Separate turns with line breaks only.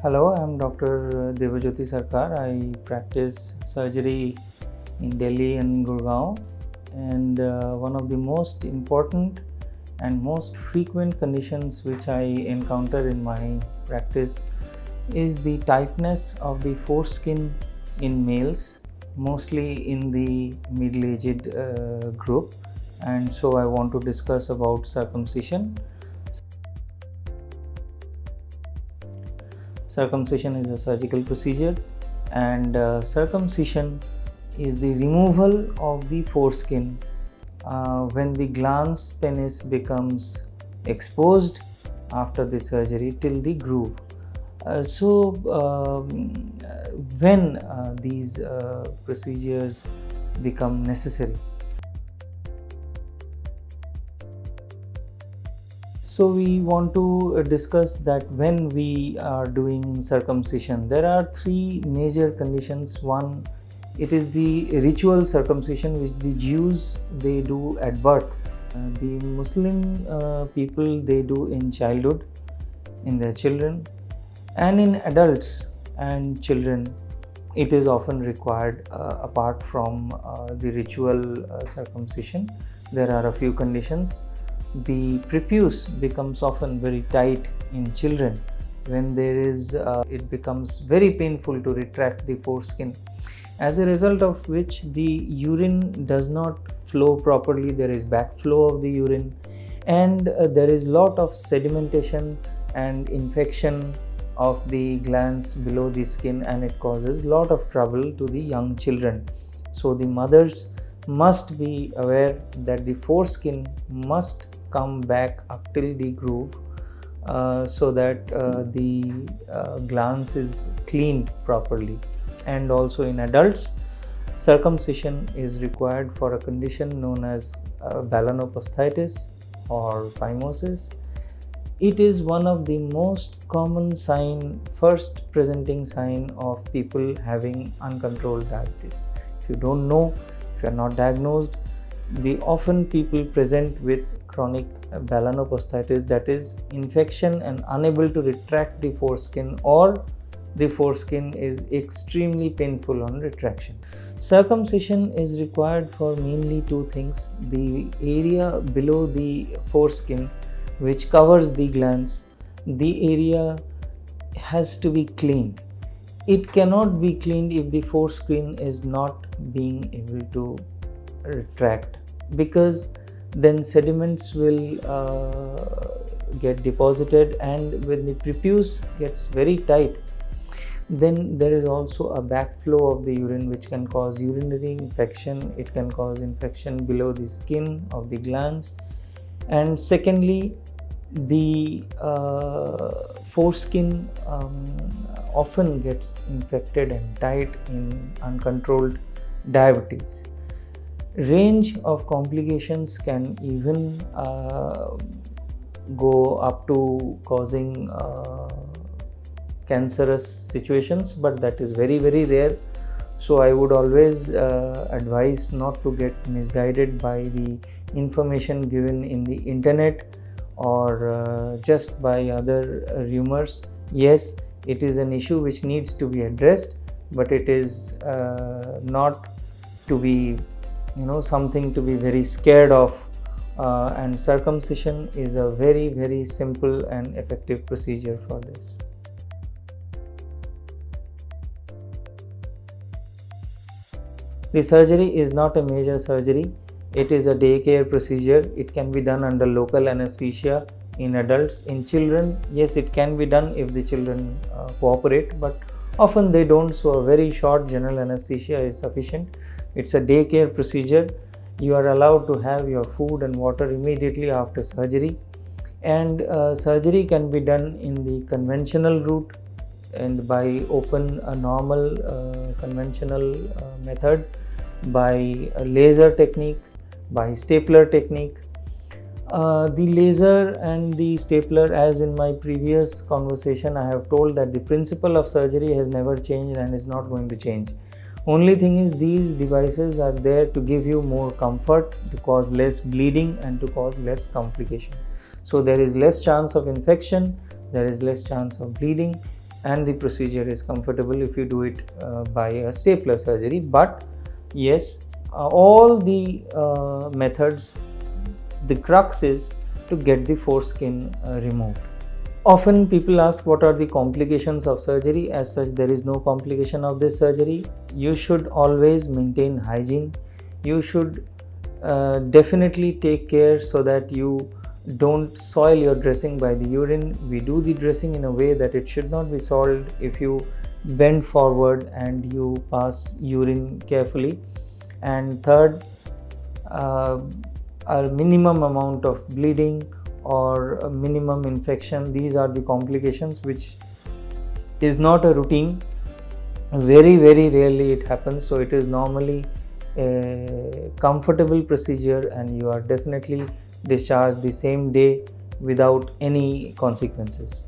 Hello, I'm Dr. Devajyoti Sarkar. I practice surgery in Delhi and Gurgaon, and one of the most important and most frequent conditions which I encounter in my practice is the tightness of the foreskin in males, mostly in the middle-aged group. And so I want to discuss about circumcision. Circumcision is a surgical procedure, and circumcision is the removal of the foreskin when the glans penis becomes exposed after the surgery till the groove. When these procedures become necessary. So we want to discuss that when we are doing circumcision, there are three major conditions. One, it is the ritual circumcision which the Jews they do at birth. The Muslim people they do in childhood, in their children, and in adults and children. It is often required apart from the ritual circumcision. There are a few conditions. The prepuce becomes often very tight in children. When there is, it becomes very painful to retract the foreskin, as a result of which the urine does not flow properly. There is backflow of the urine, and there is lot of sedimentation and infection of the glands below the skin, and it causes lot of trouble to the young children. So the mothers must be aware that the foreskin must come back up till the groove so that the glans is cleaned properly. And also in adults, circumcision is required for a condition known as balanoposthitis or phimosis. It is one of the most common first presenting sign of people having uncontrolled diabetes. If you don't know, if you are not diagnosed, often people present with chronic balanoposthitis, that is infection and unable to retract the foreskin, or the foreskin is extremely painful on retraction. Circumcision is required for mainly two things: the area below the foreskin which covers the glands, the area has to be cleaned. It cannot be cleaned if the foreskin is not being able to retract, because then sediments will get deposited, and when the prepuce gets very tight, then there is also a backflow of the urine which can cause urinary infection. It can cause infection below the skin of the glands. And secondly, the foreskin often gets infected and tight in uncontrolled diabetes. Range of complications can even go up to causing cancerous situations, but that is very rare. So I would always advise not to get misguided by the information given in the internet or just by other rumors. Yes, it is an issue which needs to be addressed, but it is not to be something to be very scared of, and circumcision is a very simple and effective procedure for this. The surgery is not a major surgery. It is a daycare procedure. It can be done under local anesthesia in adults. In children, yes, it can be done if the children cooperate, but often they don't, so a very short general anesthesia is sufficient. It's a daycare procedure. You are allowed to have your food and water immediately after surgery, and surgery can be done in the conventional route and by a normal conventional method, by a laser technique, by stapler technique. The laser and the stapler, as in my previous conversation I have told that the principle of surgery has never changed and is not going to change. Only thing is, these devices are there to give you more comfort, to cause less bleeding and to cause less complication. So there is less chance of infection, there is less chance of bleeding, and the procedure is comfortable if you do it by a stapler surgery. But yes, all the methods, the crux is to get the foreskin removed. Often people ask what are the complications of surgery. As such, there is no complication of this surgery. You should always maintain hygiene. You should definitely take care so that you don't soil your dressing by the urine. We do the dressing in a way that it should not be soiled. If you bend forward and you pass urine carefully. And third, a minimum amount of bleeding or a minimum infection. These are the complications which is not a routine. Very rarely it happens, so it is normally a comfortable procedure and you are definitely discharged the same day without any consequences.